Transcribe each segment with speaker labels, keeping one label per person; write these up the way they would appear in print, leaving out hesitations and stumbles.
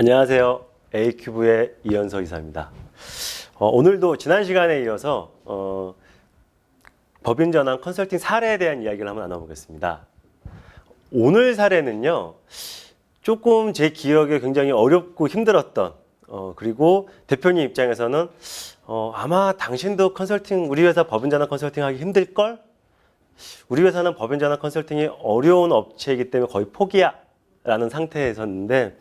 Speaker 1: 안녕하세요. A큐브의 이현석 이사입니다. 오늘도 지난 시간에 이어서 법인 전환 컨설팅 사례에 대한 이야기를 한번 나눠보겠습니다. 오늘 사례는요, 조금 제 기억에 굉장히 어렵고 힘들었던, 그리고 대표님 입장에서는 아마 당신도 컨설팅, 우리 회사 법인 전환 컨설팅 하기 힘들걸? 우리 회사는 법인 전환 컨설팅이 어려운 업체이기 때문에 거의 포기야 라는 상태에서였는데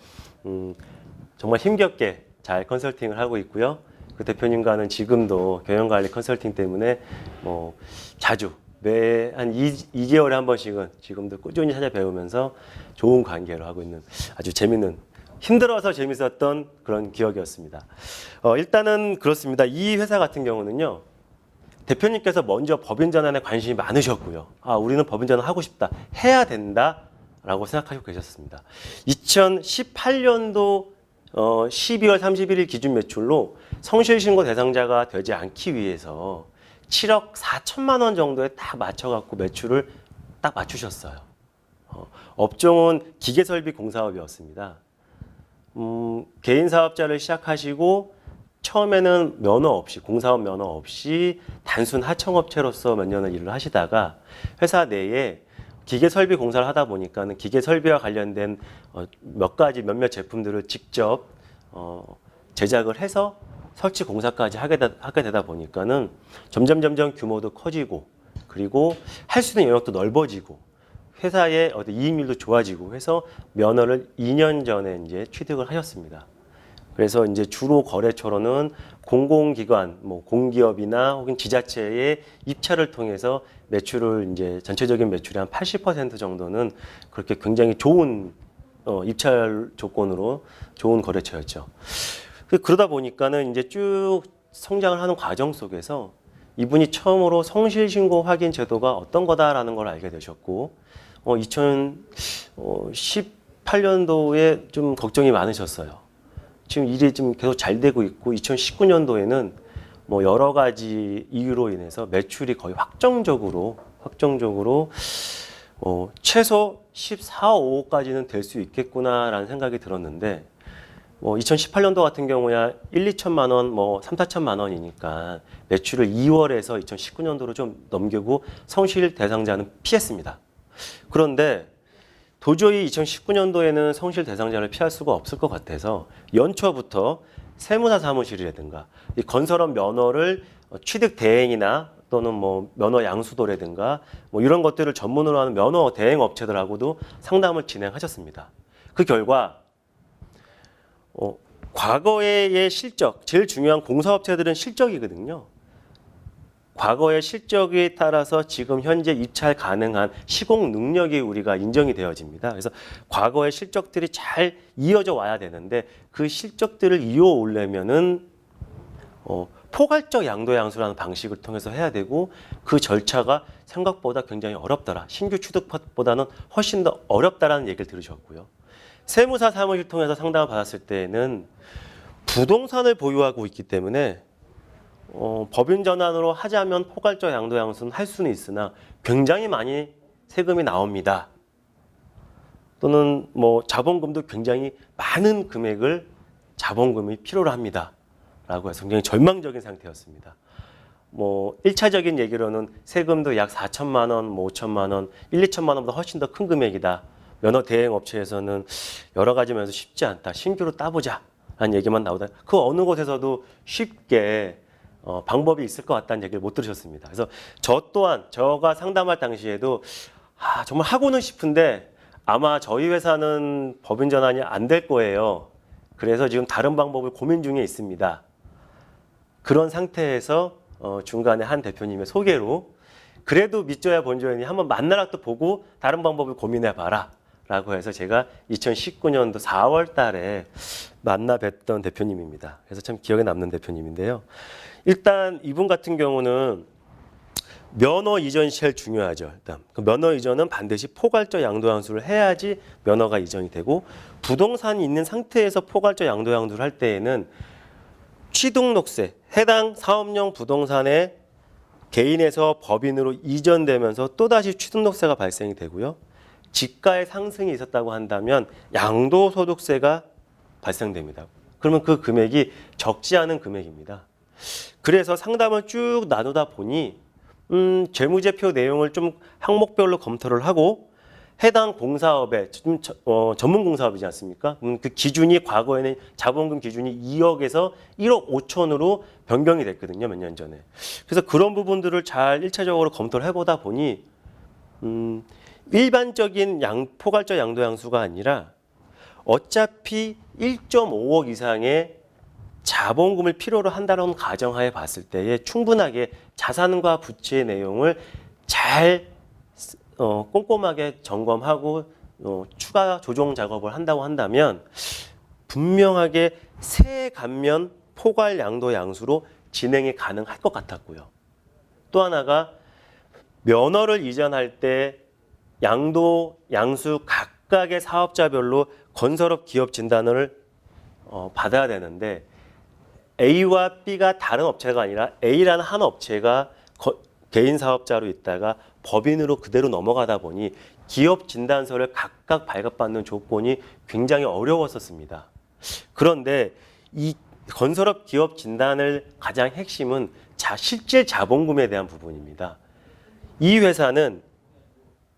Speaker 1: 정말 힘겹게 잘 컨설팅을 하고 있고요. 그 대표님과는 지금도 경영관리 컨설팅 때문에 자주 매 한 2개월에 한 번씩은 지금도 꾸준히 찾아뵈면서 좋은 관계를 하고 있는 아주 재밌는, 힘들어서 재밌었던 그런 기억이었습니다. 일단은 그렇습니다. 이 회사 같은 경우는요, 대표님께서 먼저 법인 전환에 관심이 많으셨고요. 우리는 법인 전환 하고 싶다, 해야 된다 라고 생각하고 계셨습니다. 2018년도 12월 31일 기준 매출로 성실신고 대상자가 되지 않기 위해서 7억 4천만 원 정도에 딱 맞춰갖고 매출을 딱 맞추셨어요. 업종은 기계설비 공사업이었습니다. 개인 사업자를 시작하시고 처음에는 면허 없이, 공사업 면허 없이 단순 하청업체로서 몇 년을 일을 하시다가 회사 내에 기계설비 공사를 하다 보니까는 기계설비와 관련된 몇몇 제품들을 직접 제작을 해서 설치 공사까지 하게 되다 보니까는 점점 규모도 커지고, 그리고 할 수 있는 영역도 넓어지고, 회사의 이익률도 좋아지고 해서 면허를 2년 전에 이제 취득을 하셨습니다. 그래서 이제 주로 거래처로는 공공기관, 공기업이나 혹은 지자체의 입찰을 통해서 매출을 이제 전체적인 매출의 한 80% 정도는 그렇게 굉장히 좋은 입찰 조건으로 좋은 거래처였죠. 그러다 보니까는 이제 쭉 성장을 하는 과정 속에서 이분이 처음으로 성실신고 확인 제도가 어떤 거다라는 걸 알게 되셨고, 2018년도에 좀 걱정이 많으셨어요. 지금 일이 좀 계속 잘 되고 있고 2019년도에는 여러 가지 이유로 인해서 매출이 거의 확정적으로 최소 14, 5억까지는 될 수 있겠구나라는 생각이 들었는데 2018년도 같은 경우야 1, 2천만 원, 3, 4천만 원이니까 매출을 2월에서 2019년도로 좀 넘기고 성실 대상자는 피했습니다. 그런데 도저히 2019년도에는 성실 대상자를 피할 수가 없을 것 같아서 연초부터 세무사 사무실이라든가 이 건설업 면허를 취득 대행이나 또는 면허 양수도라든가 이런 것들을 전문으로 하는 면허 대행 업체들하고도 상담을 진행하셨습니다. 그 결과 과거의 실적, 제일 중요한 공사업체들은 실적이거든요. 과거의 실적에 따라서 지금 현재 입찰 가능한 시공 능력이 우리가 인정이 되어집니다. 그래서 과거의 실적들이 잘 이어져 와야 되는데 그 실적들을 이어오려면은 포괄적 양도양수라는 방식을 통해서 해야 되고, 그 절차가 생각보다 굉장히 어렵더라. 신규 취득보다는 훨씬 더 어렵다라는 얘기를 들으셨고요. 세무사 사무실 통해서 상담을 받았을 때는 부동산을 보유하고 있기 때문에 법인 전환으로 하자면 포괄적 양도양수는 할 수는 있으나 굉장히 많이 세금이 나옵니다. 또는 자본금도 굉장히 많은 금액을 자본금이 필요로 합니다. 라고 해서 굉장히 절망적인 상태였습니다. 1차적인 얘기로는 세금도 약 4천만 원, 5천만 원, 1, 2천만 원보다 훨씬 더 큰 금액이다. 면허 대행 업체에서는 여러 가지 면에서 쉽지 않다. 신규로 따보자. 라는 얘기만 나오다 그 어느 곳에서도 쉽게 방법이 있을 것 같다는 얘기를 못 들으셨습니다. 그래서 저 또한 저가 상담할 당시에도 정말 하고는 싶은데 아마 저희 회사는 법인 전환이 안 될 거예요. 그래서 지금 다른 방법을 고민 중에 있습니다. 그런 상태에서 중간에 한 대표님의 소개로 그래도 믿져야 본전이니 한번 만나라 또 보고 다른 방법을 고민해 봐라 라고 해서 제가 2019년도 4월 달에 만나 뵀던 대표님입니다. 그래서 참 기억에 남는 대표님인데요. 일단 이분 같은 경우는 면허 이전이 제일 중요하죠. 일단 그 면허 이전은 반드시 포괄적 양도양수를 해야지 면허가 이전이 되고, 부동산이 있는 상태에서 포괄적 양도양수를 할 때에는 취등록세, 해당 사업용 부동산에 개인에서 법인으로 이전되면서 또다시 취등록세가 발생이 되고요. 지가의 상승이 있었다고 한다면 양도소득세가 발생됩니다. 그러면 그 금액이 적지 않은 금액입니다. 그래서 상담을 쭉 나누다 보니 재무제표 내용을 좀 항목별로 검토를 하고 해당 공사업에 전문 공사업이지 않습니까? 그 기준이 과거에는 자본금 기준이 2억에서 1억 5천으로 변경이 됐거든요. 몇 년 전에. 그래서 그런 부분들을 잘 1차적으로 검토를 해보다 보니 일반적인 포괄적 양도양수가 아니라 어차피 1.5억 이상의 자본금을 필요로 한다는 가정하에 봤을 때에 충분하게 자산과 부채의 내용을 잘 꼼꼼하게 점검하고 추가 조정 작업을 한다고 한다면 분명하게 세 감면 포괄 양도 양수로 진행이 가능할 것 같았고요. 또 하나가 면허를 이전할 때 양도 양수 각각의 사업자별로 건설업 기업 진단을 받아야 되는데 A와 B가 다른 업체가 아니라 A라는 한 업체가 개인 사업자로 있다가 법인으로 그대로 넘어가다 보니 기업 진단서를 각각 발급받는 조건이 굉장히 어려웠었습니다. 그런데 이 건설업 기업 진단을 가장 핵심은 실질 자본금에 대한 부분입니다. 이 회사는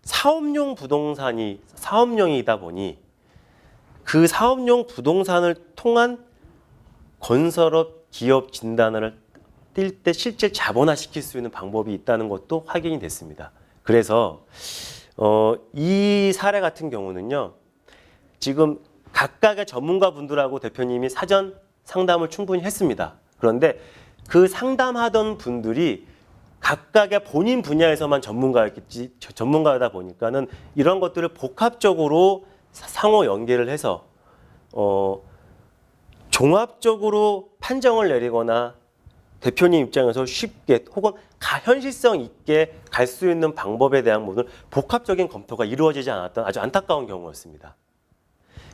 Speaker 1: 사업용 부동산이 사업용이다 보니 그 사업용 부동산을 통한 건설업 기업 진단을 뛸 때 실제 자본화시킬 수 있는 방법이 있다는 것도 확인이 됐습니다. 그래서 이 사례 같은 경우는요. 지금 각각의 전문가분들하고 대표님이 사전 상담을 충분히 했습니다. 그런데 그 상담하던 분들이 각각의 본인 분야에서만 전문가다 보니까는 이런 것들을 복합적으로 상호 연계를 해서 종합적으로 판정을 내리거나 대표님 입장에서 쉽게 혹은 현실성 있게 갈 수 있는 방법에 대한 모든 복합적인 검토가 이루어지지 않았던 아주 안타까운 경우였습니다.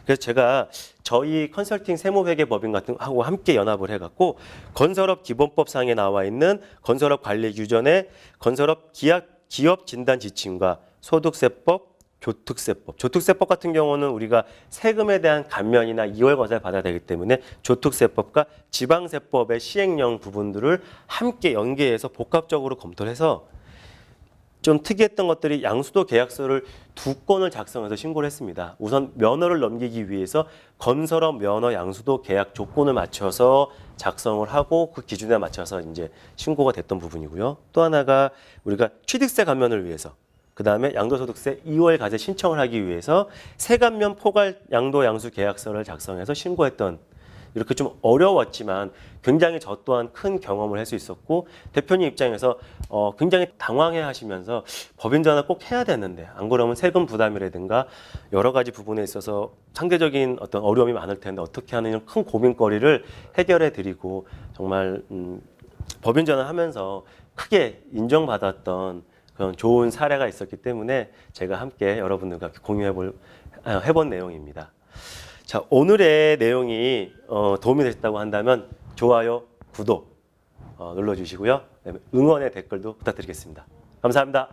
Speaker 1: 그래서 제가 저희 컨설팅 세무회계법인 같은 하고 함께 연합을 해갖고 건설업 기본법상에 나와 있는 건설업 관리 규정의 건설업 기업 진단 지침과 소득세법, 조특세법 같은 경우는 우리가 세금에 대한 감면이나 이월 과세를 받아야 되기 때문에 조특세법과 지방세법의 시행령 부분들을 함께 연계해서 복합적으로 검토를 해서 좀 특이했던 것들이 양수도 계약서를 2건을 작성해서 신고를 했습니다. 우선 면허를 넘기기 위해서 건설업 면허 양수도 계약 조건을 맞춰서 작성을 하고 그 기준에 맞춰서 이제 신고가 됐던 부분이고요. 또 하나가 우리가 취득세 감면을 위해서 그 다음에 양도소득세 2월 과세 신청을 하기 위해서 세감면 포괄 양도 양수 계약서를 작성해서 신고했던 이렇게 좀 어려웠지만 굉장히 저 또한 큰 경험을 할 수 있었고 대표님 입장에서 굉장히 당황해 하시면서 법인 전환 꼭 해야 되는데 안 그러면 세금 부담이라든가 여러 가지 부분에 있어서 상대적인 어떤 어려움이 많을 텐데 어떻게 하는 큰 고민거리를 해결해 드리고 정말 법인 전환하면서 크게 인정받았던 그런 좋은 사례가 있었기 때문에 제가 함께 여러분들과 해본 내용입니다. 자, 오늘의 내용이 도움이 되셨다고 한다면 좋아요, 구독 눌러주시고요. 응원의 댓글도 부탁드리겠습니다. 감사합니다.